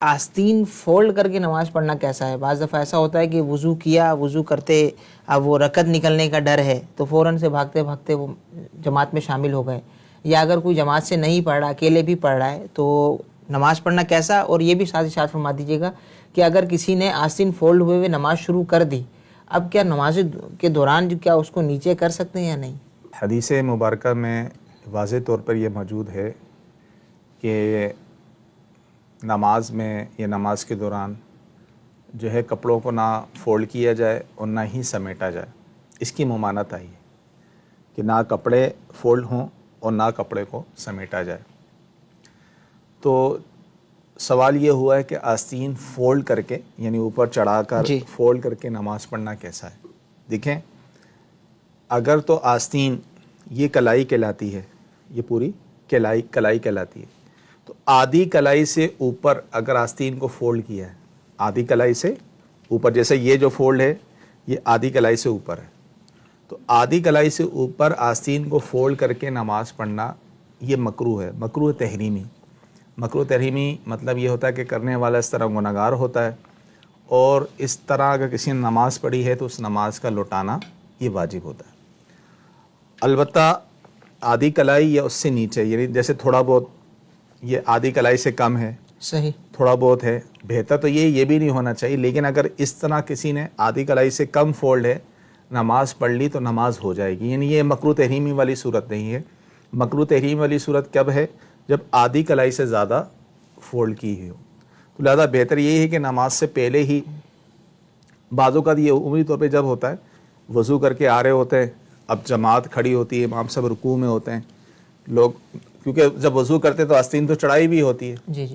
آستین fold کر کے نماز پڑھنا کیسا ہے؟ بعض دفعہ ایسا ہوتا ہے کہ وضو کیا، وضو کرتے اب وہ رکعت نکلنے کا ڈر ہے تو فوراً سے بھاگتے بھاگتے وہ جماعت میں شامل ہو گئے، یا اگر کوئی جماعت سے نہیں پڑھ رہا، اکیلے بھی پڑھ رہا ہے تو نماز پڑھنا کیسا؟ اور یہ بھی ساتھ ہی ساتھ فرما دیجیے گا کہ اگر کسی نے آستین فولڈ ہوئے ہوئے نماز شروع کر دی، اب کیا نماز کے دوران کیا اس کو نیچے کر سکتے ہیں یا نہیں؟ حدیث مبارکہ میں واضح طور پر یہ موجود ہے کہ نماز میں یا نماز کے دوران جو ہے کپڑوں کو نہ فولڈ کیا جائے اور نہ ہی سمیٹا جائے۔ اس کی ممانعت آئی ہے کہ نہ کپڑے فولڈ ہوں اور نہ کپڑے کو سمیٹا جائے۔ تو سوال یہ ہوا ہے کہ آستین فولڈ کر کے یعنی اوپر چڑھا کر فولڈ کر کے نماز پڑھنا کیسا ہے؟ دیکھیں، اگر تو آستین یہ کلائی کہلاتی ہے، یہ پوری کلائی کہلاتی ہے، تو آدھی کلائی سے اوپر اگر آستین کو فولڈ کیا ہے، آدھی کلائی سے اوپر، جیسے یہ جو فولڈ ہے یہ آدھی کلائی سے اوپر ہے، تو آدھی کلائی سے اوپر آستین کو فولڈ کر کے نماز پڑھنا یہ مکروہ ہے، مکروہ تحریمی۔ مکروہ تحریمی مطلب یہ ہوتا ہے کہ کرنے والا اس طرح گنہگار ہوتا ہے، اور اس طرح اگر کسی نے نماز پڑھی ہے تو اس نماز کا لوٹانا یہ واجب ہوتا ہے۔ البتہ آدھی کلائی یا اس سے نیچے، یعنی جیسے تھوڑا بہت یہ آدھی کلائی سے کم ہے، صحیح، تھوڑا بہت ہے، بہتر تو یہ بھی نہیں ہونا چاہیے، لیکن اگر اس طرح کسی نے آدھی کلائی سے کم فولڈ ہے نماز پڑھ لی تو نماز ہو جائے گی، یعنی یہ مکروہ تحریمی والی صورت نہیں ہے۔ مکروہ تحریمی والی صورت کب ہے؟ جب آدھی کلائی سے زیادہ فولڈ کی ہو، تو لہذا بہتر یہی ہے کہ نماز سے پہلے ہی، بعض اوقات یہ عمومی طور پہ جب ہوتا ہے وضو کر کے آ رہے ہوتے ہیں، اب جماعت کھڑی ہوتی ہے، امام سب رکوع میں ہوتے ہیں، لوگ کیونکہ جب وضو کرتے تو آستین تو چڑھائی بھی ہوتی ہے، جی،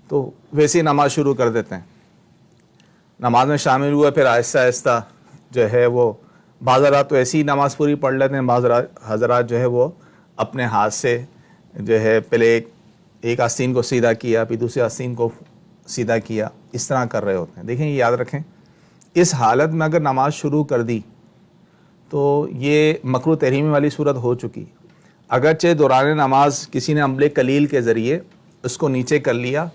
تو ویسے ہی نماز شروع کر دیتے ہیں، نماز میں شامل ہوئے، پھر آہستہ آہستہ جو ہے وہ بعض حضرات تو ایسی ہی نماز پوری پڑھ لیتے ہیں، بعض حضرات جو ہے وہ اپنے ہاتھ سے جو ہے پہلے ایک آستین کو سیدھا کیا، پھر دوسری آستین کو سیدھا کیا، اس طرح کر رہے ہوتے ہیں۔ دیکھیں، یہ یاد رکھیں، اس حالت میں اگر نماز شروع کر دی تو یہ مکروہ تحریمی والی صورت ہو چکی۔ اگرچہ دوران نماز کسی نے عمل قلیل کے ذریعے اس کو نیچے کر لیا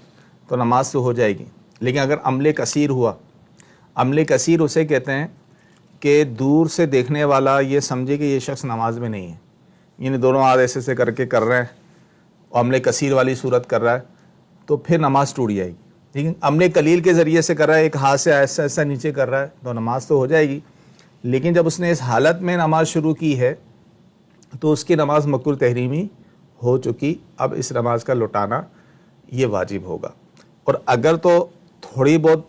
تو نماز تو ہو جائے گی، لیکن اگر عمل کثیر ہوا، عمل کثیر اسے کہتے ہیں کہ دور سے دیکھنے والا یہ سمجھے کہ یہ شخص نماز میں نہیں ہے، یعنی دونوں ہاتھ ایسے سے کر کے کر رہے ہیں اور عمل کثیر والی صورت کر رہا ہے، تو پھر نماز ٹوٹ جائے گی۔ لیکن عمل قلیل کے ذریعے سے کر رہا ہے، ایک ہاتھ سے ایسا ایسا نیچے کر رہا ہے، تو نماز تو ہو جائے گی، لیکن جب اس نے اس حالت میں نماز شروع کی ہے تو اس کی نماز مکروہ تحریمی ہو چکی۔ اب اس نماز کا لوٹانا یہ واجب ہوگا۔ اور اگر تو تھوڑی بہت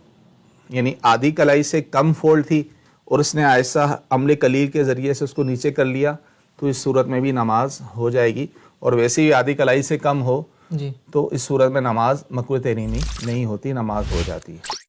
یعنی آدھی کلائی سے کم فولڈ تھی اور اس نے ایسا عمل قلیل کے ذریعے سے اس کو نیچے کر لیا تو اس صورت میں بھی نماز ہو جائے گی، اور ویسے ہی آدھی کلائی سے کم ہو تو اس صورت میں نماز مکروہ تحریمی نہیں ہوتی، نماز ہو جاتی ہے۔